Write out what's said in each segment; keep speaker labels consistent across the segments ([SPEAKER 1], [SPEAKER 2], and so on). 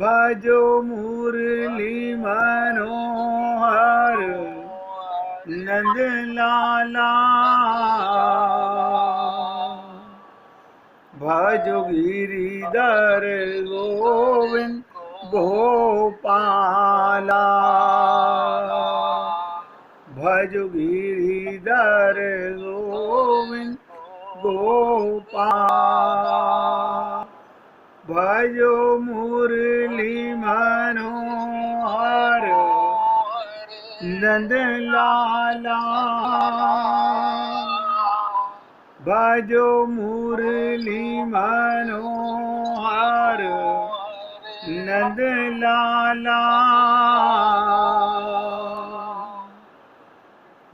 [SPEAKER 1] भजो मुरली मनोहर नंद लाला। भजो गिरिधर गोविंद गोपाला। भजो गिरिधर गोविंद गोपाल। भजो मुरली मनोहर नंद लाला। भजो मुरली मनोहर नंद लाला।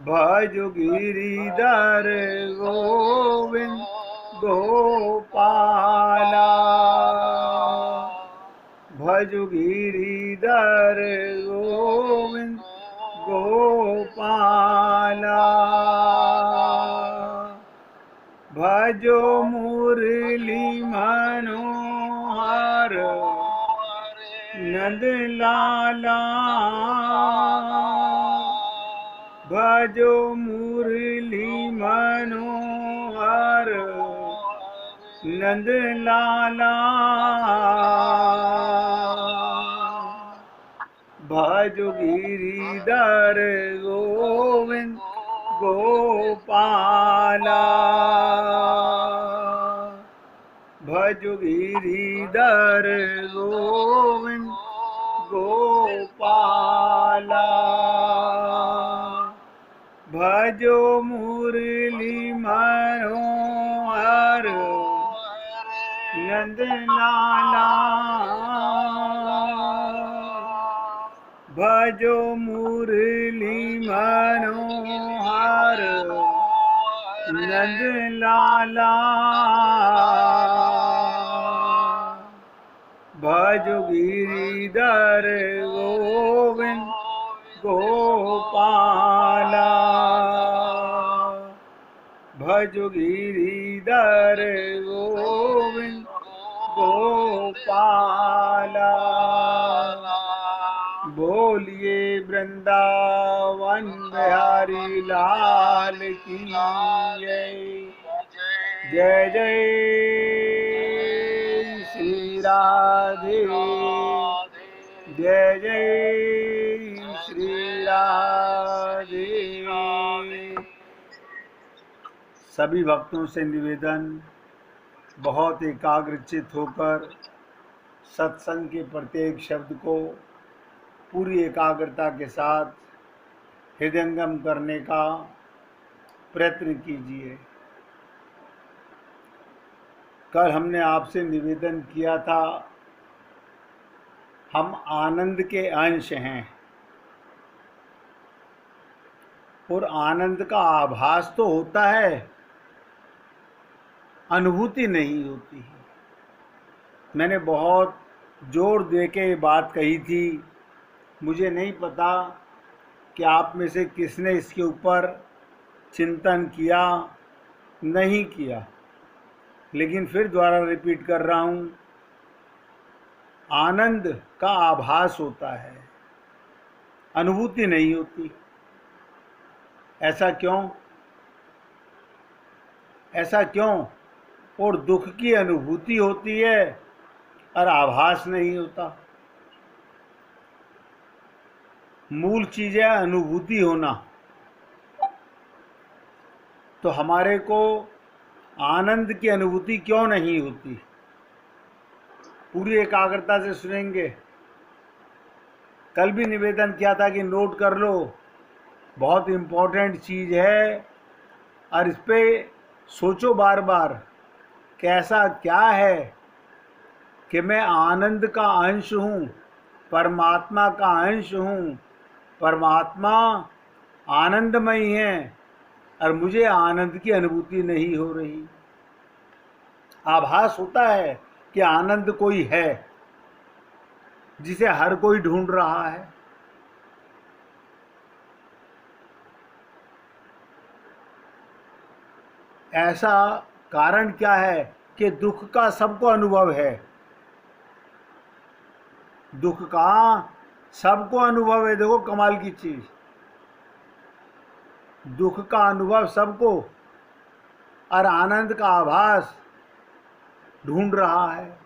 [SPEAKER 1] भजो गिरिधर गोविंद गोपाला। भजो गिरिधर गोविंद गोपाला। भजो मुरली मनोहर नंद लाला। भजो मुरली मनोहर नंद लाला। भजो गिरिधर गोविंद गोपाला। भजो गिरिधर गोविंद गोपाला। भजो मुरली मनोहर नंद लाला। भजो मुरली मनोहर नंद लाला। भजो गिरिधर गोविंद गोपाला। भजो गिरिधर गोविंद गोपाला। बोलिए वृंदावन बिहारी लाल की जय। जय जय श्री राधे। जय जय श्री राधे। सभी भक्तों से निवेदन, बहुत एकाग्रचित होकर सत्संग के प्रत्येक शब्द को पूरी एकाग्रता के साथ हृदयंगम करने का प्रयत्न कीजिए। कल हमने आपसे निवेदन किया था, हम आनंद के अंश हैं और आनंद का आभास तो होता है, अनुभूति नहीं होती है। मैंने बहुत जोर दे के बात कही थी। मुझे नहीं पता कि आप में से किसने इसके ऊपर चिंतन किया, नहीं किया, लेकिन फिर दोबारा रिपीट कर रहा हूँ। आनंद का आभास होता है, अनुभूति नहीं होती। ऐसा क्यों? ऐसा क्यों? और दुख की अनुभूति होती है और आभास नहीं होता। मूल चीज़ है अनुभूति होना। तो हमारे को आनंद की अनुभूति क्यों नहीं होती? पूरी एकाग्रता से सुनेंगे। कल भी निवेदन किया था कि नोट कर लो, बहुत इम्पोर्टेंट चीज़ है और इस पे सोचो बार बार कि ऐसा क्या है कि मैं आनंद का अंश हूँ, परमात्मा का अंश हूँ, परमात्मा आनंदमयी है और मुझे आनंद की अनुभूति नहीं हो रही। आभास होता है कि आनंद कोई है जिसे हर कोई ढूंढ रहा है। ऐसा कारण क्या है कि दुख का सबको अनुभव है। दुख का सबको अनुभव है। देखो कमाल की चीज, दुख का अनुभव सबको और आनंद का आभास ढूंढ रहा है।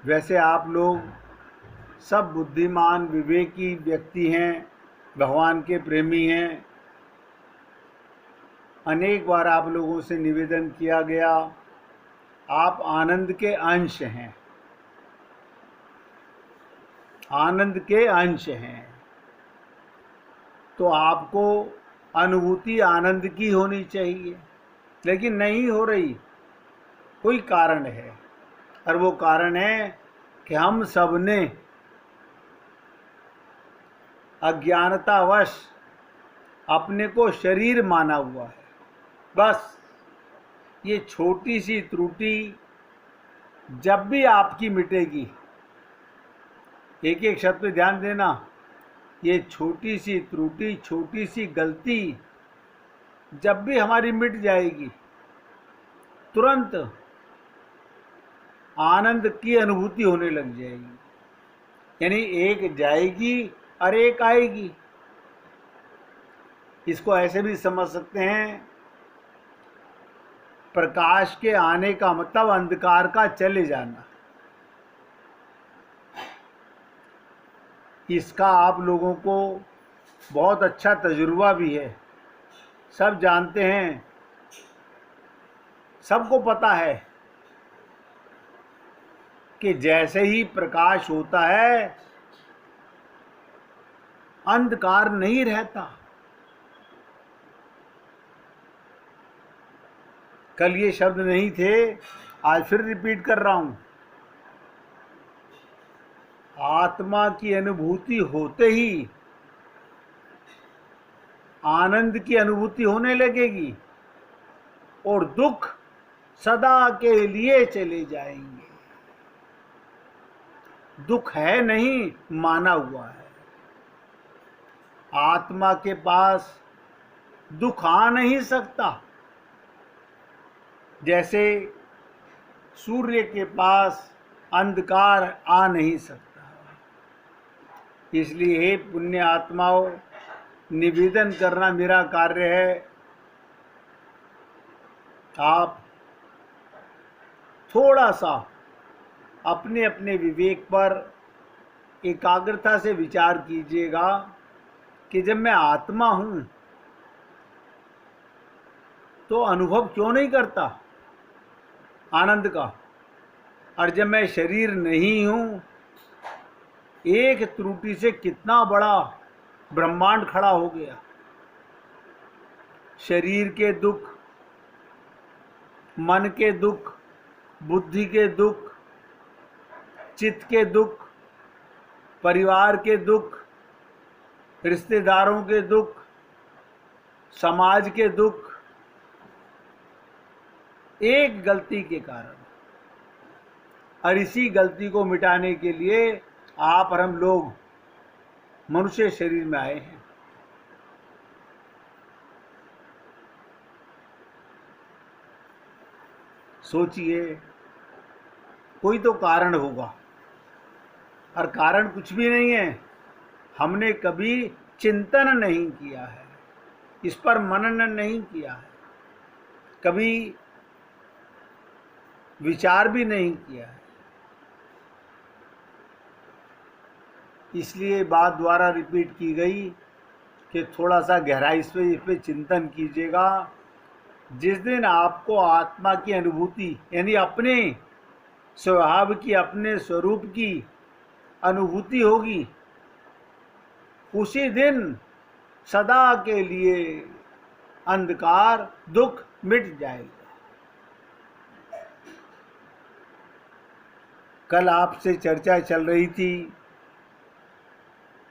[SPEAKER 1] वैसे आप लोग सब बुद्धिमान विवेकी व्यक्ति हैं, भगवान के प्रेमी हैं। अनेक बार आप लोगों से निवेदन किया गया, आप आनंद के अंश हैं, आनंद के अंश हैं, तो आपको अनुभूति आनंद की होनी चाहिए, लेकिन नहीं हो रही। कोई कारण है, और वो कारण है कि हम सबने अज्ञानतावश अपने को शरीर माना हुआ है। बस ये छोटी सी त्रुटि जब भी आपकी मिटेगी, एक एक शब्द पे ध्यान देना, ये छोटी सी त्रुटि, छोटी सी गलती जब भी हमारी मिट जाएगी, तुरंत आनंद की अनुभूति होने लग जाएगी। यानी एक जाएगी और एक आएगी। इसको ऐसे भी समझ सकते हैं, प्रकाश के आने का मतलब अंधकार का चले जाना। इसका आप लोगों को बहुत अच्छा तजुर्बा भी है, सब जानते हैं, सबको पता है कि जैसे ही प्रकाश होता है अंधकार नहीं रहता। कल ये शब्द नहीं थे, आज फिर रिपीट कर रहा हूं। आत्मा की अनुभूति होते ही आनंद की अनुभूति होने लगेगी और दुख सदा के लिए चले जाएंगे। दुख है नहीं, माना हुआ है। आत्मा के पास दुख आ नहीं सकता, जैसे सूर्य के पास अंधकार आ नहीं सकता। इसलिए हे पुण्य आत्माओं, निवेदन करना मेरा कार्य है। आप थोड़ा सा अपने अपने विवेक पर एकाग्रता से विचार कीजिएगा कि जब मैं आत्मा हूं तो अनुभव क्यों नहीं करता आनंद का, और जब मैं शरीर नहीं हूं, एक त्रुटि से कितना बड़ा ब्रह्मांड खड़ा हो गया। शरीर के दुख, मन के दुख, बुद्धि के दुख, चित्त के दुख, परिवार के दुख, रिश्तेदारों के दुख, समाज के दुख, एक गलती के कारण। और इसी गलती को मिटाने के लिए आप और हम लोग मनुष्य शरीर में आए हैं। सोचिए, कोई तो कारण होगा, और कारण कुछ भी नहीं है। हमने कभी चिंतन नहीं किया है, इस पर मनन नहीं किया है, कभी विचार भी नहीं किया है। इसलिए बात द्वारा रिपीट की गई कि थोड़ा सा गहराई से इस पर चिंतन कीजिएगा। जिस दिन आपको आत्मा की अनुभूति, यानी अपने स्वभाव की, अपने स्वरूप की अनुभूति होगी, उसी दिन सदा के लिए अंधकार, दुख मिट जाएगा। कल आपसे चर्चा चल रही थी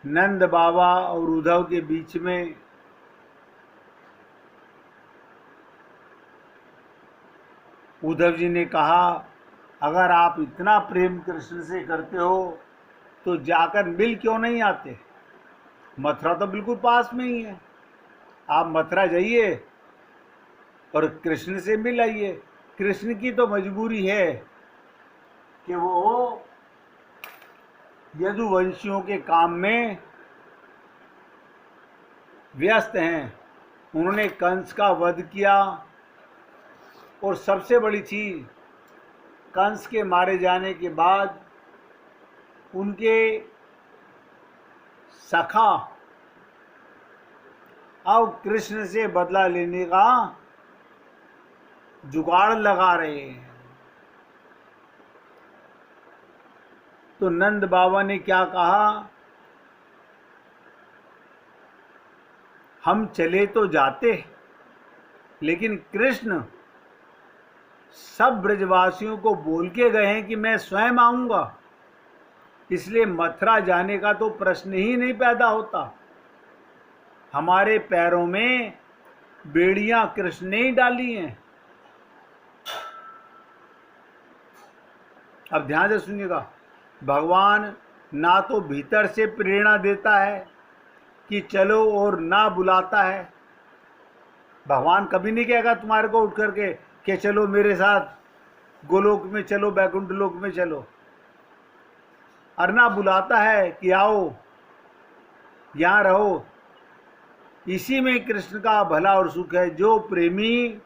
[SPEAKER 1] नंद बाबा और उद्धव के बीच में। उद्धव जी ने कहा, अगर आप इतना प्रेम कृष्ण से करते हो तो जाकर मिल क्यों नहीं आते? मथुरा तो बिल्कुल पास में ही है, आप मथुरा जाइए और कृष्ण से मिल आइए। कृष्ण की तो मजबूरी है कि वो यदुवंशियों के काम में व्यस्त हैं। उन्होंने कंस का वध किया, और सबसे बड़ी चीज़, कंस के मारे जाने के बाद उनके सखा अब कृष्ण से बदला लेने का जुगाड़ लगा रहे हैं। तो नंद बाबा ने क्या कहा, हम चले तो जाते, लेकिन कृष्ण सब ब्रजवासियों को बोल के गए हैं कि मैं स्वयं आऊंगा, इसलिए मथुरा जाने का तो प्रश्न ही नहीं पैदा होता। हमारे पैरों में बेड़ियां कृष्ण ने ही डाली हैं। अब ध्यान से सुनिएगा, भगवान ना तो भीतर से प्रेरणा देता है कि चलो, और ना बुलाता है। भगवान कभी नहीं कहेगा तुम्हारे को उठ करके कि चलो मेरे साथ गोलोक में चलो, बैकुंठ लोक में चलो, और ना बुलाता है कि आओ यहाँ रहो। इसी में कृष्ण का भला और सुख है। जो प्रेमी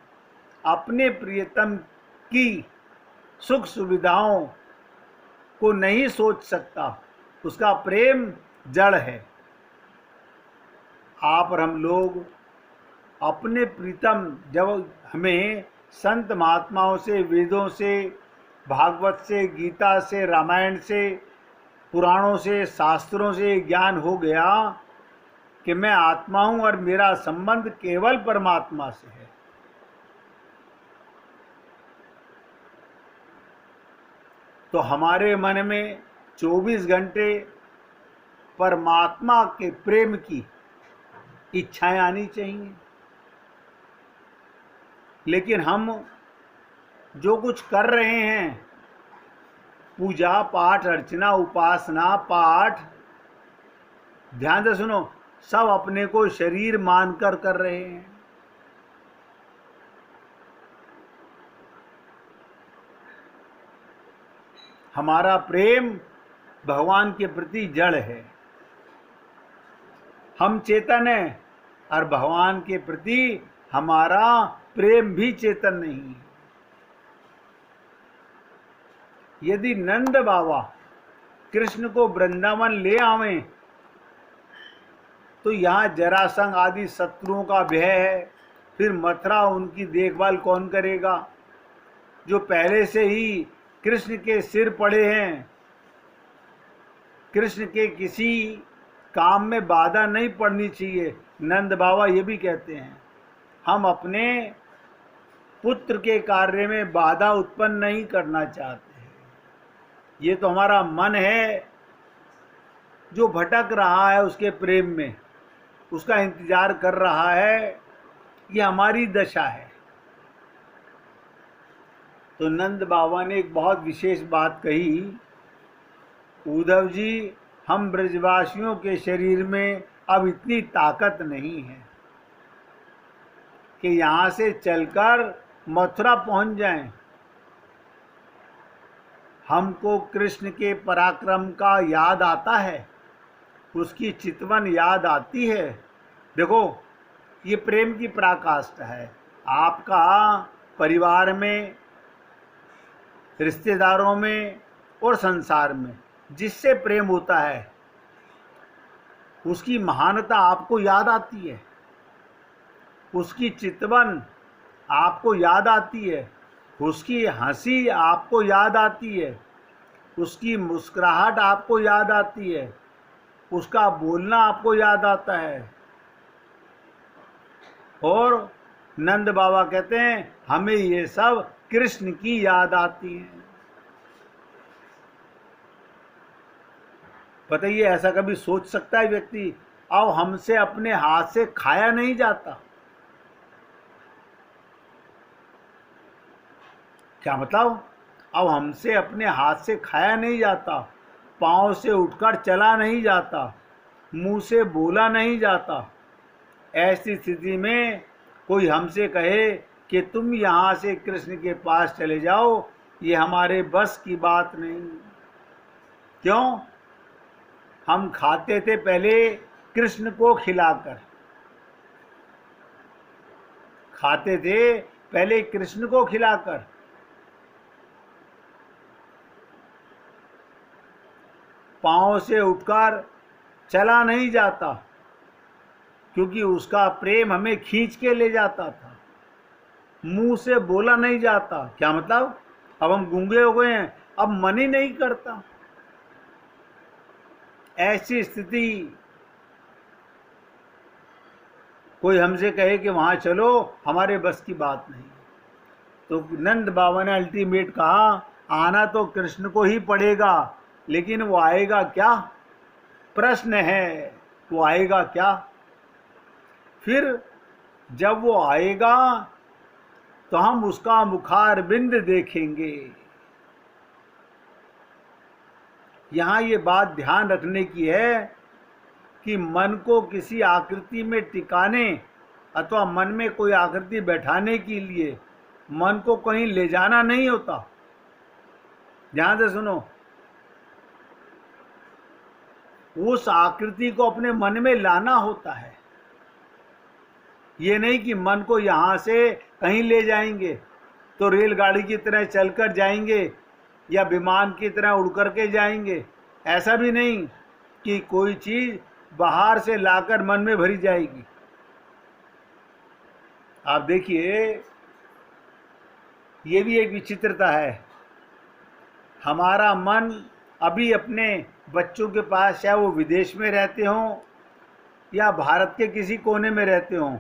[SPEAKER 1] अपने प्रियतम की सुख सुविधाओं को नहीं सोच सकता, उसका प्रेम जड़ है। आप और हम लोग अपने प्रीतम, जब हमें संत महात्माओं से, वेदों से, भागवत से, गीता से, रामायण से, पुराणों से, शास्त्रों से ज्ञान हो गया कि मैं आत्मा हूं और मेरा संबंध केवल परमात्मा से है, तो हमारे मन में 24 घंटे परमात्मा के प्रेम की इच्छाएं आनी चाहिए। लेकिन हम जो कुछ कर रहे हैं, पूजा पाठ, अर्चना, उपासना, पाठ, ध्यान से सुनो, सब अपने को शरीर मानकर कर रहे हैं। हमारा प्रेम भगवान के प्रति जड़ है। हम चेतन हैं, और भगवान के प्रति हमारा प्रेम भी चेतन नहीं है। यदि नंद बाबा कृष्ण को वृंदावन ले आवें, तो यहाँ जरासंध आदि शत्रुओं का भय है, फिर मथुरा उनकी देखभाल कौन करेगा, जो पहले से ही कृष्ण के सिर पड़े हैं। कृष्ण के किसी काम में बाधा नहीं पड़नी चाहिए। नंद बाबा ये भी कहते हैं, हम अपने पुत्र के कार्य में बाधा उत्पन्न नहीं करना चाहते हैं। ये तो हमारा मन है जो भटक रहा है उसके प्रेम में, उसका इंतजार कर रहा है, ये हमारी दशा है। तो नंद बाबा ने एक बहुत विशेष बात कही, उद्धव जी, हम ब्रजवासियों के शरीर में अब इतनी ताकत नहीं है कि यहाँ से चलकर मथुरा पहुँच जाएं। हमको कृष्ण के पराक्रम का याद आता है, उसकी चितवन याद आती है। देखो, ये प्रेम की पराकाष्ठा है। आपका परिवार में, रिश्तेदारों में और संसार में जिससे प्रेम होता है, उसकी महानता आपको याद आती है, उसकी चितवन आपको याद आती है, उसकी हंसी आपको याद आती है, उसकी मुस्कुराहट आपको याद आती है, उसका बोलना आपको याद आता है। और नंद बाबा कहते हैं, हमें ये सब कृष्ण की याद आती है। बताइए, ऐसा कभी सोच सकता है व्यक्ति? अब हमसे अपने हाथ से खाया नहीं जाता। क्या मतलब? अब हमसे अपने हाथ से खाया नहीं जाता, पाँव से उठकर चला नहीं जाता, मुंह से बोला नहीं जाता। ऐसी स्थिति में कोई हमसे कहे कि तुम यहाँ से कृष्ण के पास चले जाओ, ये हमारे बस की बात नहीं। क्यों? हम खाते थे पहले कृष्ण को खिलाकर, खाते थे पहले कृष्ण को खिलाकर। पांव से उठकर चला नहीं जाता, क्योंकि उसका प्रेम हमें खींच के ले जाता था। मुंह से बोला नहीं जाता। क्या मतलब? अब हम गूंगे हो गए हैं, अब मन ही नहीं करता। ऐसी स्थिति, कोई हमसे कहे कि वहां चलो, हमारे बस की बात नहीं। तो नंद बाबा ने अल्टीमेट कहा, आना तो कृष्ण को ही पड़ेगा, लेकिन वो आएगा क्या? प्रश्न है, वो आएगा क्या? फिर जब वो आएगा तो हम उसका मुखार बिंद देखेंगे। यहां ये बात ध्यान रखने की है कि मन को किसी आकृति में टिकाने अथवा मन में कोई आकृति बैठाने के लिए मन को कहीं ले जाना नहीं होता। ध्यान से सुनो, उस आकृति को अपने मन में लाना होता है। ये नहीं कि मन को यहां से कहीं ले जाएंगे तो रेलगाड़ी की तरह चलकर जाएंगे या विमान की तरह उड़ करके जाएंगे। ऐसा भी नहीं कि कोई चीज बाहर से लाकर मन में भरी जाएगी। आप देखिए, ये भी एक विचित्रता है। हमारा मन अभी अपने बच्चों के पास, चाहे वो विदेश में रहते हों या भारत के किसी कोने में रहते हों,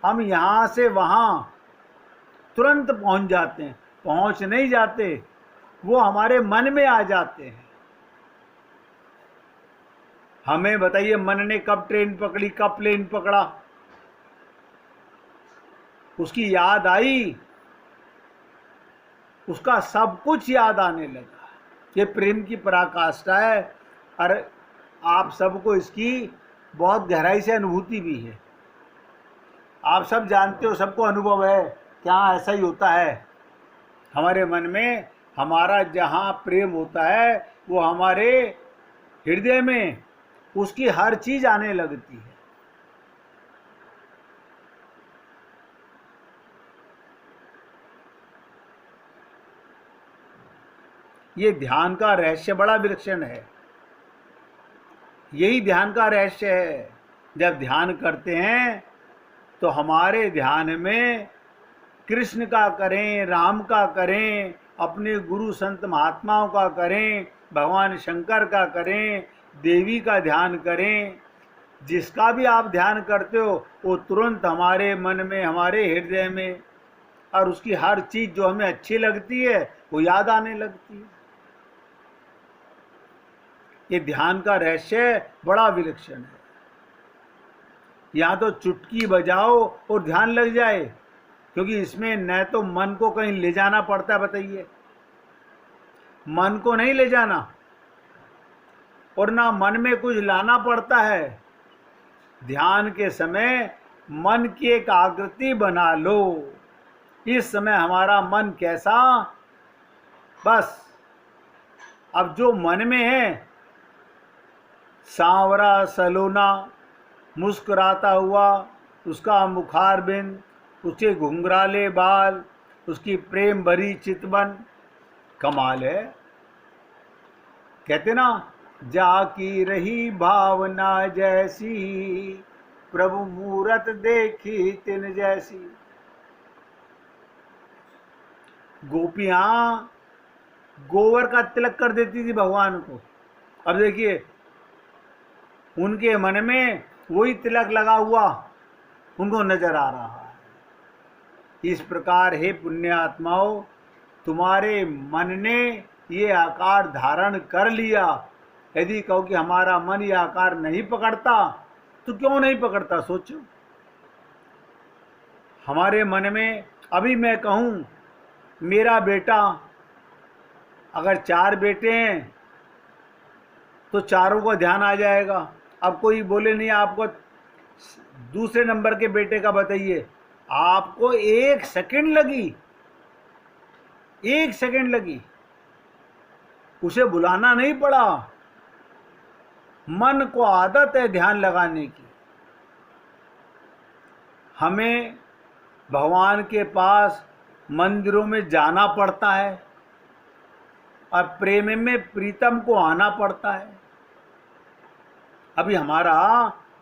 [SPEAKER 1] हम यहाँ से वहाँ तुरंत पहुँच जाते हैं। पहुँच नहीं जाते, वो हमारे मन में आ जाते हैं। हमें बताइए, मन ने कब ट्रेन पकड़ी, कब प्लेन पकड़ा? उसकी याद आई, उसका सब कुछ याद आने लगा। ये प्रेम की पराकाष्ठा है। और आप सबको इसकी बहुत गहराई से अनुभूति भी है। आप सब जानते हो, सबको अनुभव है, क्या ऐसा ही होता है। हमारे मन में हमारा जहाँ प्रेम होता है, वो हमारे हृदय में उसकी हर चीज आने लगती है। ये ध्यान का रहस्य बड़ा विलक्षण है। यही ध्यान का रहस्य है। जब ध्यान करते हैं तो हमारे ध्यान में कृष्ण का करें, राम का करें, अपने गुरु संत महात्माओं का करें, भगवान शंकर का करें, देवी का ध्यान करें, जिसका भी आप ध्यान करते हो वो तुरंत हमारे मन में, हमारे हृदय में, और उसकी हर चीज जो हमें अच्छी लगती है वो याद आने लगती है। ये ध्यान का रहस्य बड़ा विलक्षण है। यहाँ तो चुटकी बजाओ और ध्यान लग जाए, क्योंकि इसमें न तो मन को कहीं ले जाना पड़ता है। बताइए, मन को नहीं ले जाना और ना मन में कुछ लाना पड़ता है। ध्यान के समय मन की एक आकृति बना लो। इस समय हमारा मन कैसा, बस अब जो मन में है, सांवरा सलोना मुस्कुराता हुआ, उसका मुखार बिंद, उसके घुंघराले बाल, उसकी प्रेम भरी चितवन, कमाल है। कहते ना, जाकी रही भावना जैसी, प्रभु मूरत देखी तिन जैसी। गोपियां गोबर का तिलक कर देती थी भगवान को। अब देखिए, उनके मन में वही तिलक लगा हुआ उनको नजर आ रहा है। इस प्रकार हे पुण्यात्माओं, तुम्हारे मन ने ये आकार धारण कर लिया। यदि कहो कि हमारा मन ये आकार नहीं पकड़ता, तो क्यों नहीं पकड़ता? सोचो, हमारे मन में, अभी मैं कहूँ मेरा बेटा, अगर 4 बेटे हैं तो चारों को ध्यान आ जाएगा। अब कोई बोले नहीं आपको दूसरे नंबर के बेटे का बताइए, आपको 1 सेकंड लगी 1 सेकंड लगी, उसे बुलाना नहीं पड़ा। मन को आदत है ध्यान लगाने की। हमें भगवान के पास मंदिरों में जाना पड़ता है और प्रेम में प्रीतम को आना पड़ता है। अभी हमारा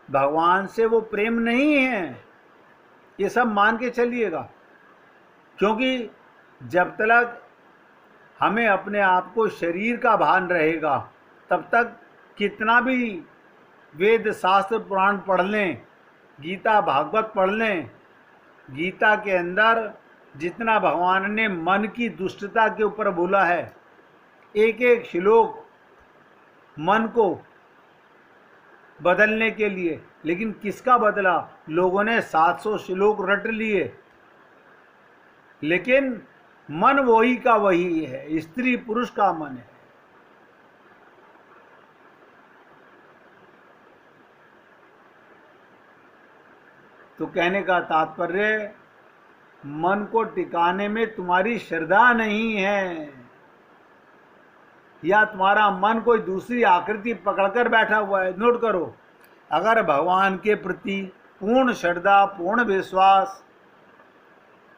[SPEAKER 1] भगवान से वो प्रेम नहीं है, ये सब मान के चलिएगा। क्योंकि जब तक हमें अपने आप को शरीर का भान रहेगा, तब तक कितना भी वेद शास्त्र पुराण पढ़ लें, गीता भागवत पढ़ लें, गीता के अंदर जितना भगवान ने मन की दुष्टता के ऊपर बोला है, एक एक श्लोक मन को बदलने के लिए, लेकिन किसका बदला? लोगों ने 700 श्लोक रट लिए, लेकिन मन वही का वही है, स्त्री पुरुष का मन है। तो कहने का तात्पर्य, मन को टिकाने में तुम्हारी श्रद्धा नहीं है, या तुम्हारा मन कोई दूसरी आकृति पकड़कर बैठा हुआ है। नोट करो, अगर भगवान के प्रति पूर्ण श्रद्धा, पूर्ण विश्वास,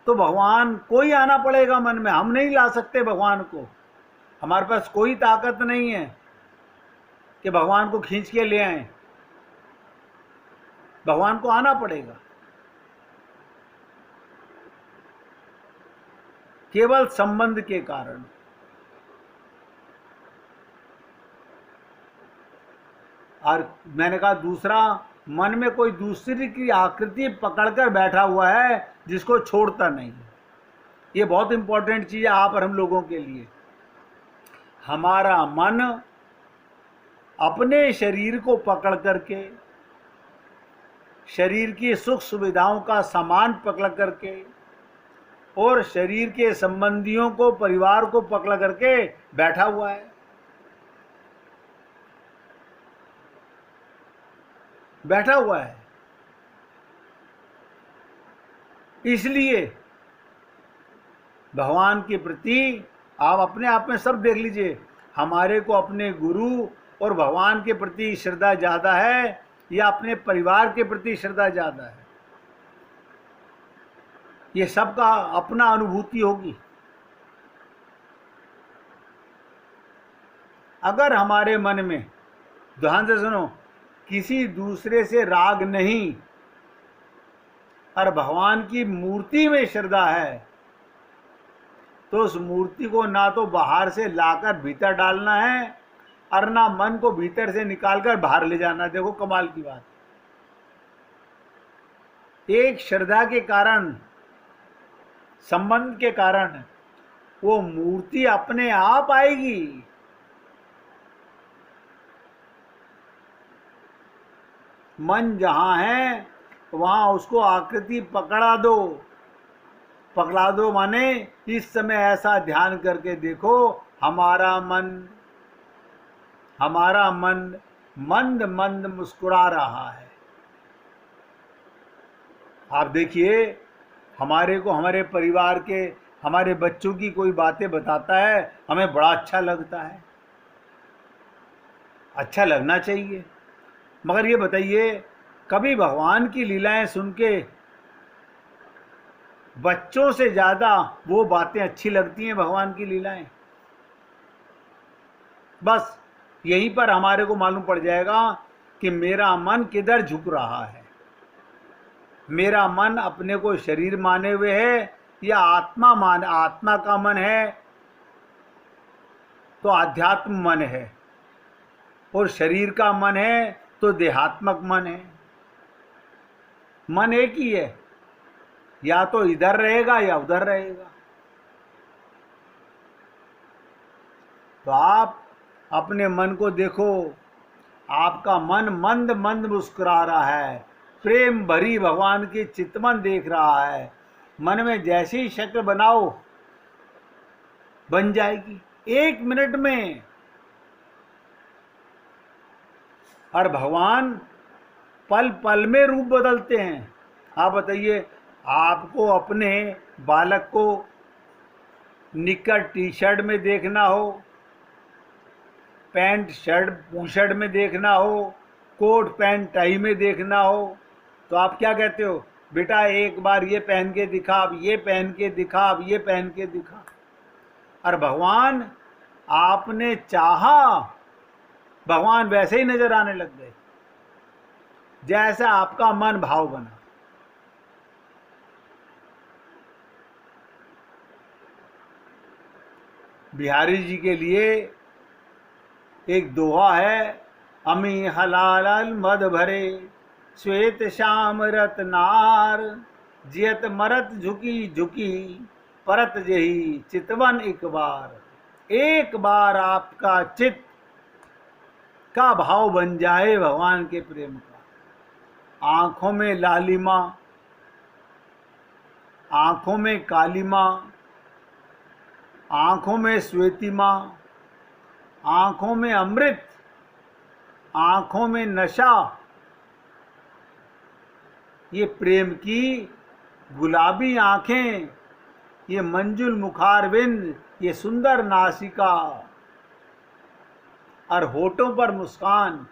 [SPEAKER 1] तो भगवान को ही आना पड़ेगा मन में। हम नहीं ला सकते भगवान को, हमारे पास कोई ताकत नहीं है कि भगवान को खींच के ले आए। भगवान को आना पड़ेगा, केवल संबंध के कारण। और मैंने कहा दूसरा, मन में कोई दूसरी की आकृति पकड़कर बैठा हुआ है जिसको छोड़ता नहीं। ये बहुत इंपॉर्टेंट चीज है आप और हम लोगों के लिए। हमारा मन अपने शरीर को पकड़ करके, शरीर की सुख सुविधाओं का सामान पकड़ करके, और शरीर के संबंधियों को, परिवार को पकड़ करके बैठा हुआ है। बैठा हुआ है। इसलिए भगवान के प्रति आप अपने आप में सब देख लीजिए, हमारे को अपने गुरु और भगवान के प्रति श्रद्धा ज़्यादा है या अपने परिवार के प्रति श्रद्धा ज़्यादा है? ये सबका अपना अनुभूति होगी। अगर हमारे मन में, ध्यान से सुनो, किसी दूसरे से राग नहीं और भगवान की मूर्ति में श्रद्धा है, तो उस मूर्ति को ना तो बाहर से लाकर भीतर डालना है और ना मन को भीतर से निकालकर बाहर ले जाना। देखो कमाल की बात, एक श्रद्धा के कारण, संबंध के कारण वो मूर्ति अपने आप आएगी। मन जहां है वहां उसको आकृति पकड़ा दो। पकड़ा दो माने इस समय ऐसा ध्यान करके देखो, हमारा मन मंद मंद मुस्कुरा रहा है। आप देखिए, हमारे को हमारे परिवार के, हमारे बच्चों की कोई बातें बताता है, हमें बड़ा अच्छा लगता है। अच्छा लगना चाहिए, मगर ये बताइए, कभी भगवान की लीलाएं सुन के बच्चों से ज़्यादा वो बातें अच्छी लगती हैं? भगवान की लीलाएं, बस यहीं पर हमारे को मालूम पड़ जाएगा कि मेरा मन किधर झुक रहा है। मेरा मन अपने को शरीर माने हुए है या आत्मा का मन है तो आध्यात्म मन है, और शरीर का मन है तो देहात्मक मन है। मन एक ही है, या तो इधर रहेगा या उधर रहेगा। तो आप अपने मन को देखो, आपका मन मंद मंद मुस्कुरा रहा है, प्रेम भरी भगवान की चितवन देख रहा है। मन में जैसी शक्ल बनाओ बन जाएगी 1 मिनट में। और भगवान पल पल में रूप बदलते हैं। आप बताइए, आपको अपने बालक को निक्कर टी शर्ट में देखना हो, पैंट शर्ट शर्ट में देखना हो, कोट पैंट टाई में देखना हो, तो आप क्या कहते हो, बेटा एक बार ये पहन के दिखा, अब ये पहन के दिखा, अब ये पहन के दिखा। और भगवान आपने चाहा, भगवान वैसे ही नजर आने लग गए जैसा आपका मन भाव बना। बिहारी जी के लिए एक दोहा है, अमी हलाल मद भरे श्वेत श्याम रतनार, जियत मरत झुकी झुकी परत जही चितवन एक बार आपका चित का भाव बन जाए भगवान के प्रेम का। आंखों में लालिमा, आंखों में कालिमा, आंखों में श्वेतिमा, आंखों में अमृत, आंखों में नशा, ये प्रेम की गुलाबी आंखें, ये मंजुल मुखारविंद, ये सुंदर नासिका और होठों पर मुस्कान,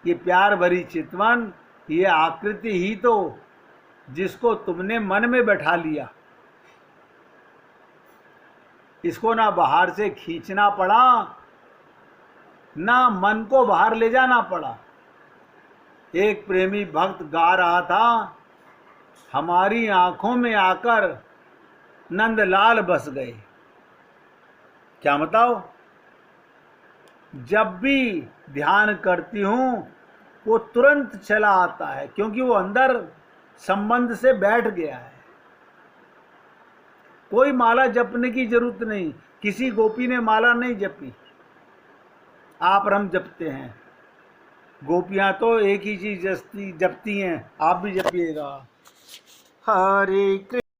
[SPEAKER 1] ये प्यार भरी चितवन, ये आकृति ही तो जिसको तुमने मन में बैठा लिया। इसको ना बाहर से खींचना पड़ा, ना मन को बाहर ले जाना पड़ा। एक प्रेमी भक्त गा रहा था, हमारी आंखों में आकर नंदलाल बस गए। क्या बताओ, जब भी ध्यान करती हूं वो तुरंत चला आता है, क्योंकि वो अंदर संबंध से बैठ गया है। कोई माला जपने की जरूरत नहीं, किसी गोपी ने माला नहीं जपी, आप और हम जपते हैं। गोपियां तो एक ही चीज जपती हैं, आप भी जपिएगा। हरे कृष्ण।